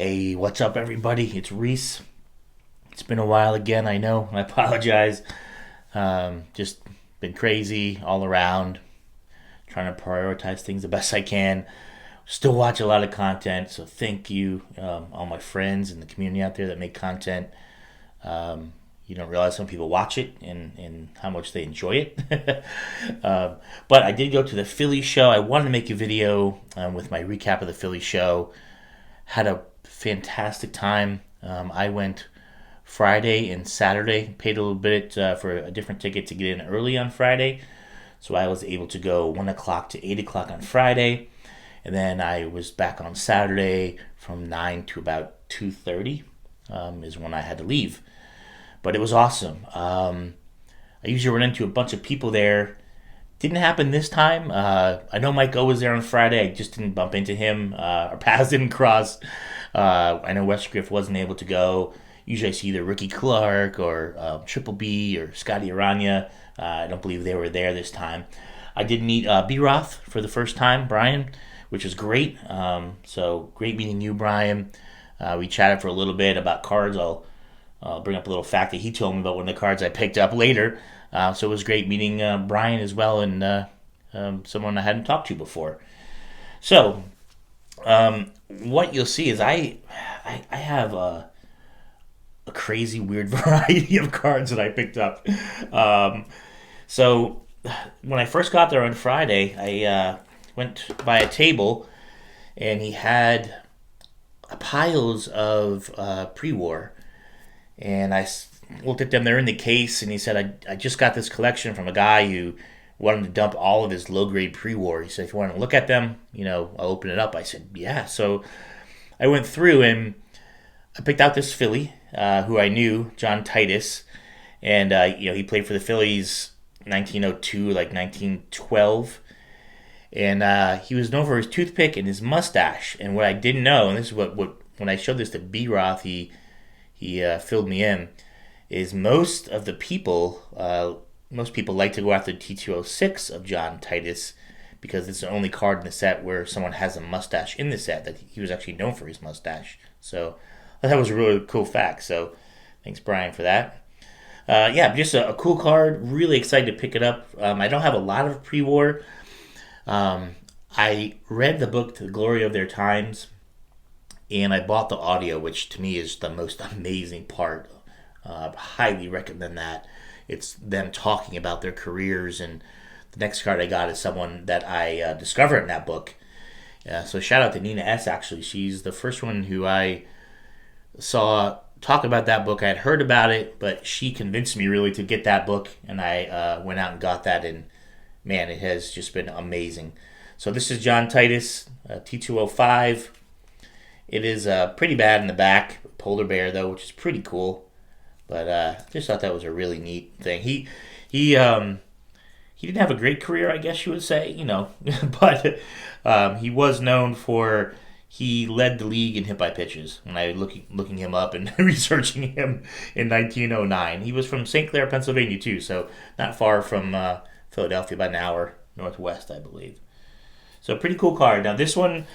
Hey, what's up, everybody? It's Reese. It's been a while again, I know. I apologize. Just been crazy all around, trying to prioritize things the best I can. Still watch a lot of content, so thank you, all my friends and the community out there that make content. You don't realize some people watch it and how much they enjoy it. But I did go to the Philly show. I wanted to make a video with my recap of the Philly show. Had a fantastic time. I went Friday and Saturday, paid a little bit for a different ticket to get in early on Friday. So I was able to go 1 o'clock to 8 o'clock on Friday. And then I was back on Saturday from 9 to about 2:30 is when I had to leave. But it was awesome. I usually run into a bunch of people there. Didn't happen this time. I know Mike O was there on Friday. I just didn't bump into him. Our paths didn't cross. I know Wes Griff wasn't able to go. Usually I see either Ricky Clark or Triple B or Scotty Aranya. I don't believe they were there this time. I did meet B-Roth for the first time, Brian, which was great. So great meeting you, Brian. We chatted for a little bit about cards. I'll bring up a little fact that he told me about one of the cards I picked up later. So it was great meeting Brian as well, and someone I hadn't talked to before. So what you'll see is I have a crazy, weird variety of cards that I picked up. So when I first got there on Friday, I went by a table, and he had piles of pre-war. And I looked at them. They're in the case, and he said, I just got this collection from a guy who wanted to dump all of his low-grade pre-war. He said, if you want to look at them, I'll open it up. I said, yeah. So I went through, and I picked out this Philly, who I knew, John Titus. And, he played for the Phillies 1902, like 1912. And he was known for his toothpick and his mustache. And what I didn't know, and this is what when I showed this to B-Roth, he filled me in, is most people like to go after T206 of John Titus because it's the only card in the set where someone has a mustache in the set, that he was actually known for his mustache. So I thought that was a really cool fact. So thanks, Brian, for that. Just a cool card. Really excited to pick it up. I don't have a lot of pre-war. I read the book, To the Glory of Their Times, and I bought the audio, which to me is the most amazing part. Highly recommend that. It's them talking about their careers, and the next card I got is someone that I discovered in that book. So shout out to Nina S. Actually, she's the first one who I saw talk about that book. I had heard about it, but she convinced me really to get that book, and I went out and got that, and man, it has just been amazing. So this is John Titus, T205. It is pretty bad in the back, polar bear though, which is pretty cool. But just thought that was a really neat thing. He didn't have a great career, I guess you would say, but he was known for, he led the league in hit by pitches. When I looking him up and researching him in 1909, he was from St. Clair, Pennsylvania too, so not far from Philadelphia, about an hour northwest, I believe. So pretty cool card. Now this one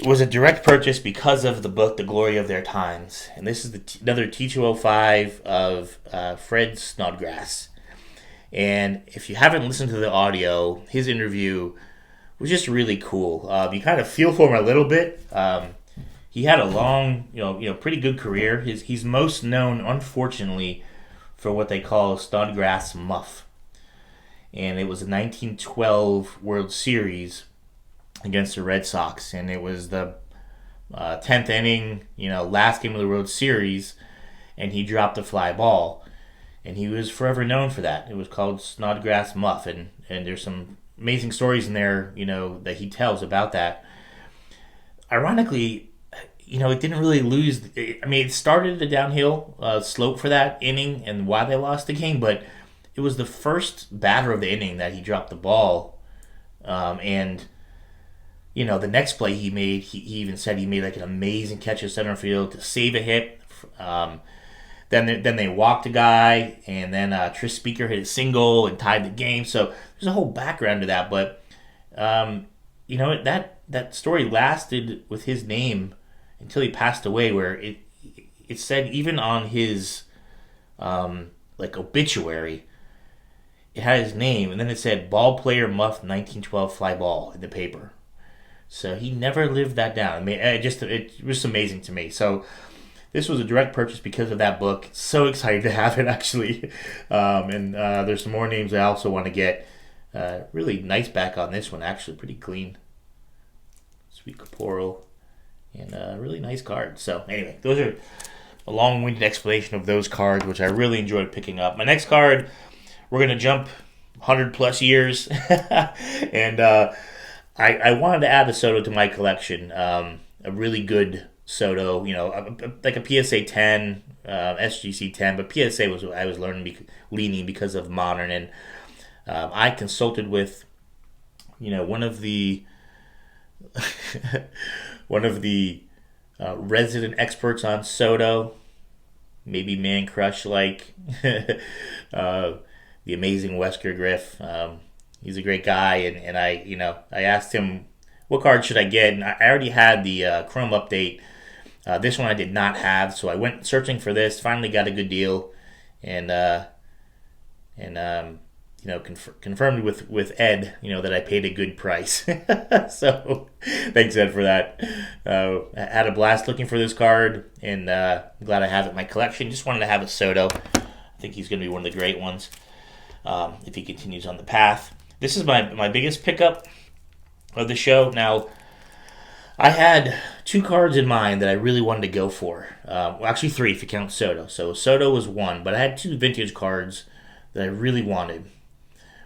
was a direct purchase because of the book, The Glory of Their Times. And this is another T205 of Fred Snodgrass. And if you haven't listened to the audio, his interview was just really cool. You kind of feel for him a little bit. He had a long, pretty good career. He's most known, unfortunately, for what they call Snodgrass Muff. And it was a 1912 World Series against the Red Sox, and it was the 10th inning, last game of the World Series, and he dropped a fly ball, and he was forever known for that. It was called Snodgrass Muff, and there's some amazing stories in there, that he tells about that. Ironically, it didn't really lose. It started a downhill slope for that inning and why they lost the game, but it was the first batter of the inning that he dropped the ball, and the next play he made, he even said he made like an amazing catch at center field to save a hit. Then they walked a guy, and then Tris Speaker hit a single and tied the game. So there's a whole background to that. But that story lasted with his name until he passed away, where it said even on his like obituary, it had his name, and then it said ball player muff 1912 fly ball in the paper. So he never lived that down. I mean, it was amazing to me. So this was a direct purchase because of that book. So excited to have it, actually. And there's some more names I also want to get. Really nice back on this one, actually. Pretty clean. Sweet Corporal. And a really nice card. So anyway, those are a long-winded explanation of those cards, which I really enjoyed picking up. My next card, we're going to jump 100 plus years. And I wanted to add a Soto to my collection. A really good Soto, like a PSA 10, SGC 10, but PSA was I was leaning because of modern, and I consulted with, one of the resident experts on Soto, maybe man crush like the amazing Wesker Griff. He's a great guy, and I asked him what card should I get, and I already had the Chrome update. This one I did not have, so I went searching for this. Finally got a good deal, and confirmed with Ed, that I paid a good price. So thanks, Ed, for that. I had a blast looking for this card, and I'm glad I have it in my collection. Just wanted to have a Soto. I think he's going to be one of the great ones if he continues on the path. This is my biggest pickup of the show. Now, I had 2 cards in mind that I really wanted to go for. Well, actually 3 if you count Soto. So Soto was one, but I had 2 vintage cards that I really wanted.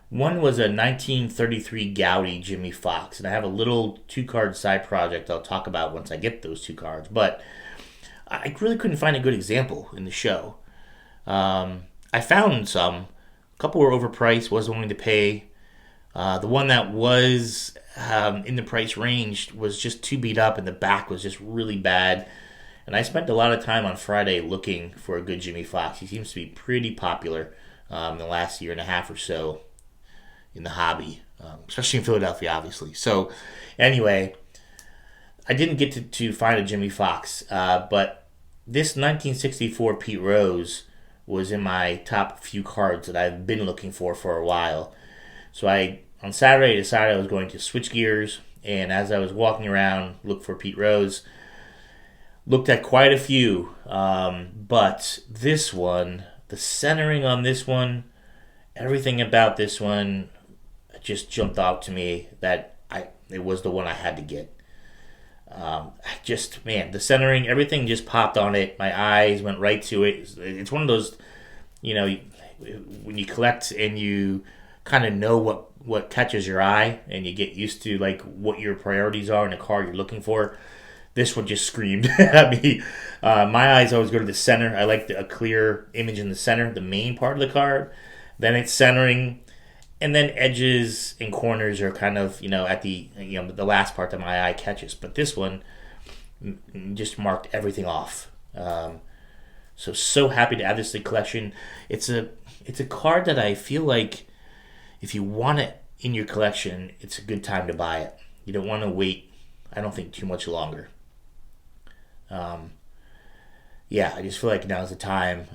One was a 1933 Gowdy Jimmy Fox, and I have a little 2-card side project I'll talk about once I get those 2 cards. But I really couldn't find a good example in the show. I found some. A couple were overpriced, wasn't willing to pay. The one that was in the price range was just too beat up, and the back was just really bad. And I spent a lot of time on Friday looking for a good Jimmy Fox. He seems to be pretty popular in the last year and a half or so in the hobby, especially in Philadelphia, obviously. So anyway, I didn't get to find a Jimmy Fox, but this 1964 Pete Rose was in my top few cards that I've been looking for a while. So on Saturday, I decided I was going to switch gears, and as I was walking around, looked for Pete Rose. Looked at quite a few, but this one, the centering on this one, everything about this one just jumped out to me that it was the one I had to get. The centering, everything just popped on it. My eyes went right to it. It's one of those, when you collect and you kind of know what catches your eye, and you get used to like what your priorities are in a car you're looking for. This one just screamed at me. My eyes always go to the center. I like a clear image in the center, the main part of the card. Then it's centering, and then edges and corners are kind of at the last part that my eye catches. But this one just marked everything off. So happy to add this to the collection. It's a card that I feel like, if you want it in your collection, it's a good time to buy it. You don't want to wait, I don't think, too much longer. I just feel like now's the time.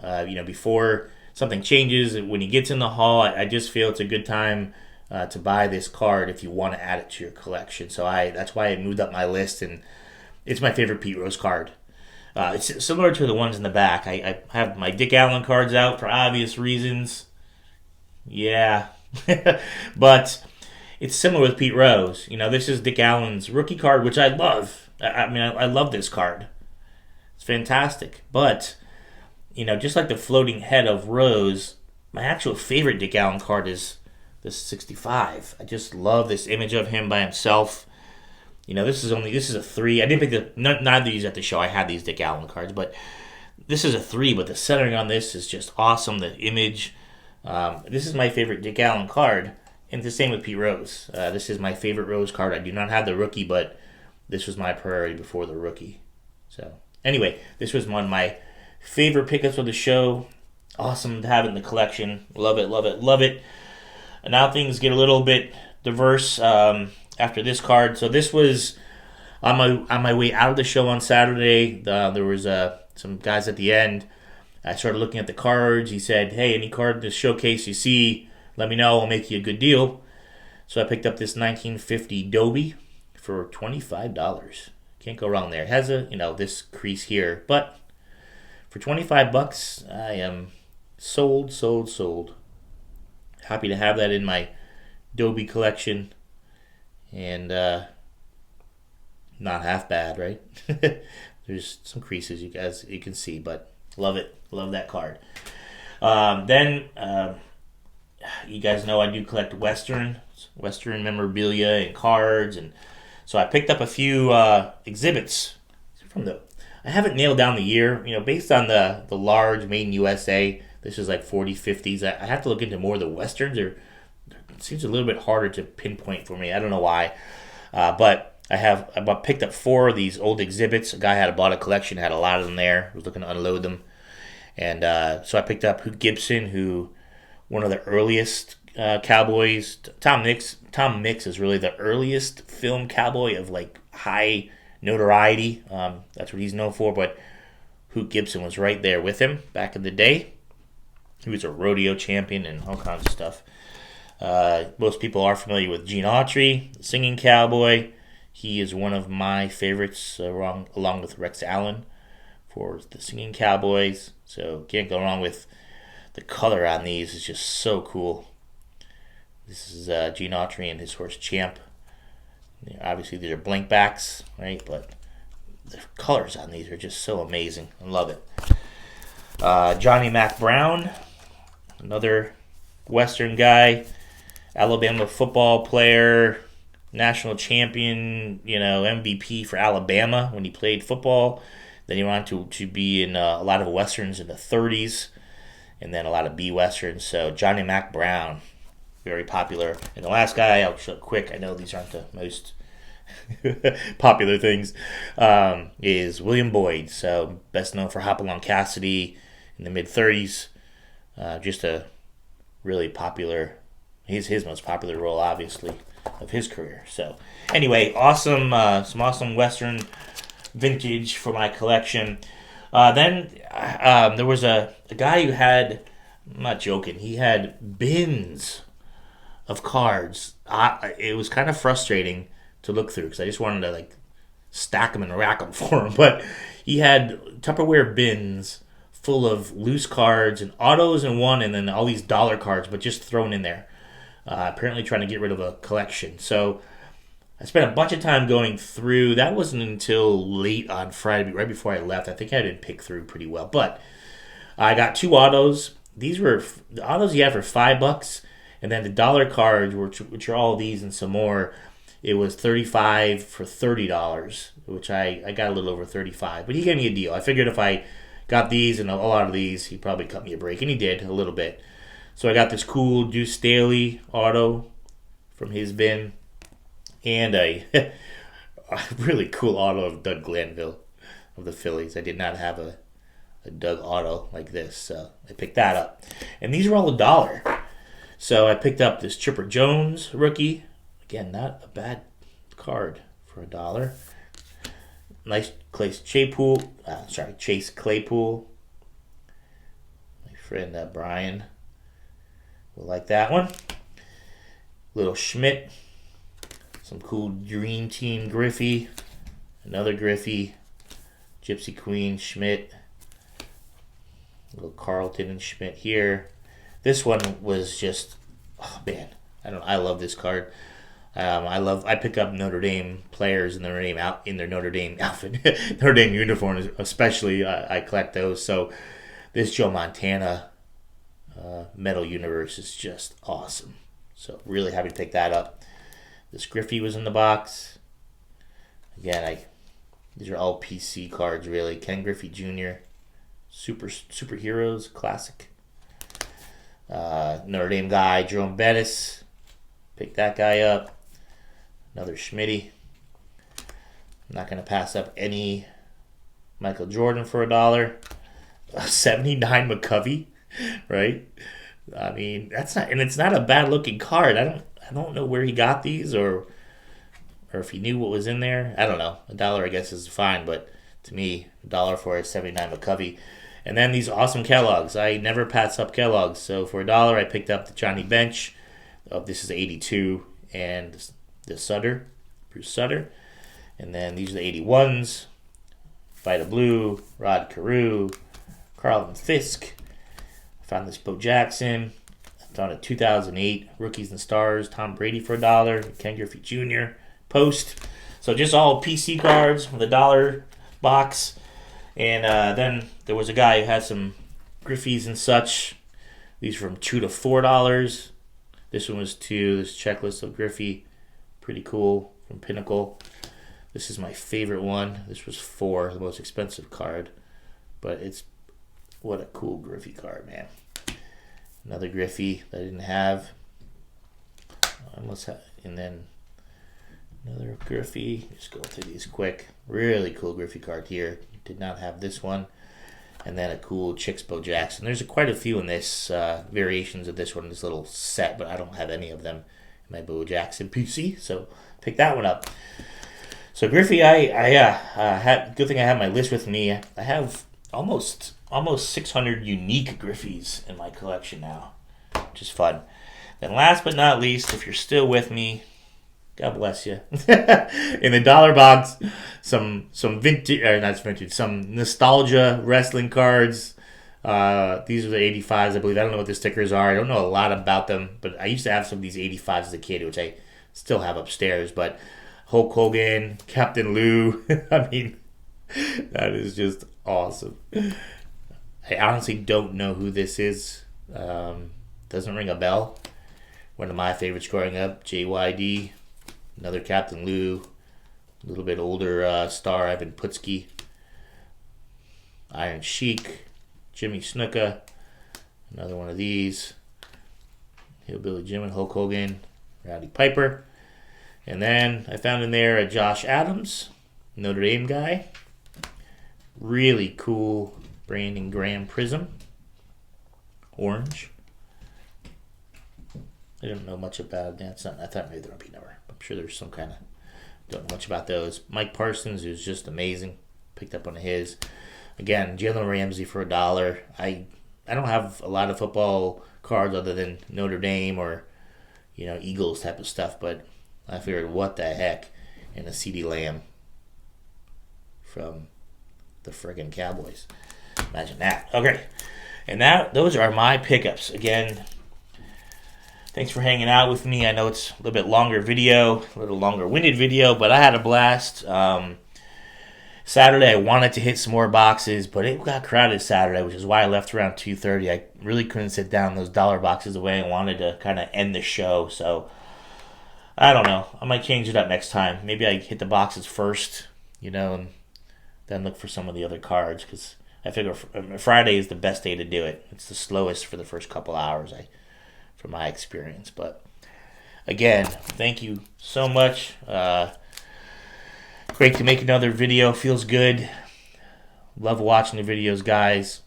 Before something changes, when he gets in the haul, I just feel it's a good time to buy this card if you want to add it to your collection. So that's why I moved up my list, and it's my favorite Pete Rose card. It's similar to the ones in the back. I have my Dick Allen cards out for obvious reasons. Yeah. But it's similar with Pete Rose. This is Dick Allen's rookie card, which I love. I love this card. It's fantastic. But, just like the floating head of Rose, my actual favorite Dick Allen card is the 65. I just love this image of him by himself. This is a 3. I didn't pick neither of these at the show. I had these Dick Allen cards, but this is a 3. But the centering on this is just awesome. The image. This is my favorite Dick Allen card, and it's the same with Pete Rose. This is my favorite Rose card. I do not have the rookie, but this was my priority before the rookie. So anyway, this was one of my favorite pickups of the show. Awesome to have it in the collection. Love it, love it, love it. And now things get a little bit diverse after this card. So this was On my way out of the show on Saturday, there was some guys at the end. I started looking at the cards. He said, "Hey, any card in this showcase you see, let me know. I'll make you a good deal." So I picked up this 1950 Dobie for $25. Can't go wrong there. It has this crease here, but for $25, I am sold, sold, sold. Happy to have that in my Dobie collection, and not half bad, right? There's some creases you can see, but love it. Love that card. Then you guys know I do collect Western memorabilia and cards, and so I picked up a few exhibits I haven't nailed down the year, based on the large made in USA. This is like 40s, 50s. I have to look into more of the Westerns. It seems a little bit harder to pinpoint for me. I don't know why, but I picked up 4 of these old exhibits. A guy bought a collection, had a lot of them there. Was looking to unload them, and so I picked up Gibson, one of the earliest cowboys. Tom Mix is really the earliest film cowboy of like high notoriety. That's what he's known for. But Hoot Gibson was right there with him back in the day. He was a rodeo champion and all kinds of stuff. Most people are familiar with Gene Autry, the singing cowboy. He is one of my favorites, along with Rex Allen, for the singing cowboys. So can't go wrong with the color on these. Is just so cool. This is Gene Autry and his horse Champ. Obviously, these are blank backs, right? But the colors on these are just so amazing. I love it. Johnny Mack Brown, another Western guy, Alabama football player, national champion, MVP for Alabama when he played football. Then he went on to be in a lot of Westerns in the 30s, and then a lot of B Westerns. So Johnny Mack Brown, very popular. And the last guy, I'll show quick. I know these aren't the most popular things. Is William Boyd. So best known for Hopalong Cassidy in the mid 30s. Just a really popular. His most popular role, obviously, of his career. So anyway, awesome. Some awesome Western vintage for my collection. Then there was a guy who had. I'm not joking. He had bins of cards. It was kind of frustrating to look through because I just wanted to stack them and rack them for him. But he had Tupperware bins full of loose cards and autos in one, and then all these dollar cards, but just thrown in there. Apparently trying to get rid of a collection. So I spent a bunch of time going through. That wasn't until late on Friday, right before I left. I think I didn't pick through pretty well. But I got 2 autos. These were the autos you had for $5. And then the dollar cards, which are all these and some more, it was $35 for $30, which I got a little over $35. But he gave me a deal. I figured if I got these and a lot of these, he'd probably cut me a break. And he did, a little bit. So I got this cool Deuce Staley auto from his bin. And a really cool auto of Doug Glanville of the Phillies. I did not have a Doug auto like this, so I picked that up. And these were all $1. So I picked up this Chipper Jones rookie. Again, not a bad card for $1. Nice Chase Claypool. My friend Brian will like that one. Little Schmidt. Some cool Dream Team Griffey. Another Griffey. Gypsy Queen Schmidt. Little Carlton and Schmidt here. This one was just, oh man, I love this card. I pick up Notre Dame players in their Notre Dame outfit, Notre Dame uniforms, especially. I collect those. So this Joe Montana Metal Universe is just awesome. So really happy to pick that up. This Griffey was in the box. Again, these are all PC cards really. Ken Griffey Jr. Superheroes Classic. Notre Dame guy, Jerome Bettis. Pick that guy up. Another Schmitty. I'm not going to pass up any Michael Jordan for $1. 79 McCovey, right? I mean, it's not a bad looking card. I don't know where he got these or or if he knew what was in there. I don't know. $1, I guess, is fine, but to me, $1 for a 79 McCovey. And then these awesome Kellogg's. I never pass up Kellogg's. So for $1, I picked up the Johnny Bench. This is 82, and the Sutter, Bruce Sutter. And then these are the 81s. Vita Blue, Rod Carew, Carlton Fisk. I found this Bo Jackson. I found a 2008 Rookies and Stars, Tom Brady for $1. Ken Griffey Jr. Post. So just all PC cards with $1 box. And then there was a guy who had some Griffies and such. These from $2 to $4. This one was $2. This checklist of Griffey. Pretty cool from Pinnacle. This is my favorite one. This was $4, the most expensive card. But it's, what a cool Griffey card, man. Another Griffey that I didn't have. And then another Griffey. Just go through these quick. Really cool Griffey card here. Did not have this one. And then a cool Chicks Bo Jackson. There's quite a few in this, variations of this one, this little set, but I don't have any of them in my Bo Jackson PC, so pick that one up. So Griffey, I had, good thing I have my list with me. I have almost 600 unique Griffies in my collection now, which is fun. Then last but not least, if you're still with me, God bless you. In the $1 box, some vintage, or not vintage, some nostalgia wrestling cards. These are the 85s, I believe. I don't know what the stickers are. I don't know a lot about them, but I used to have some of these 85s as a kid, which I still have upstairs. But Hulk Hogan, Captain Lou. I mean, that is just awesome. I honestly don't know who this is. Doesn't ring a bell. One of my favorites growing up, JYD. Another Captain Lou. A little bit older star, Ivan Putski. Iron Sheik. Jimmy Snuka. Another one of these. Hillbilly Jim and Hulk Hogan. Rowdy Piper. And then I found in there a Josh Adams, Notre Dame guy. Really cool Brandon Graham Prism. Orange. I don't know much about that. I thought maybe there would be number. I'm sure there's some kind of, don't know much about those. Mike Parsons, who's just amazing. Picked up one of his. Again, Jalen Ramsey for $1. I don't have a lot of football cards other than Notre Dame or, Eagles type of stuff, but I figured, what the heck, and a CeeDee Lamb from the friggin' Cowboys. Imagine that. Okay, and those are my pickups. Again, thanks for hanging out with me. I know it's a little bit longer video, a little longer winded video, but I had a blast. Saturday, I wanted to hit some more boxes, but it got crowded Saturday, which is why I left around 2:30. I really couldn't sit down those $1 boxes away and wanted to kind of end the show, so I don't know. I might change it up next time. Maybe I hit the boxes first, and then look for some of the other cards, because I figure Friday is the best day to do it. It's the slowest for the first couple hours, from my experience. But again, thank you so much. Great to make another video. Feels good. Love watching the videos, guys.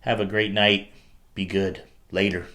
Have a great night. Be good. Later.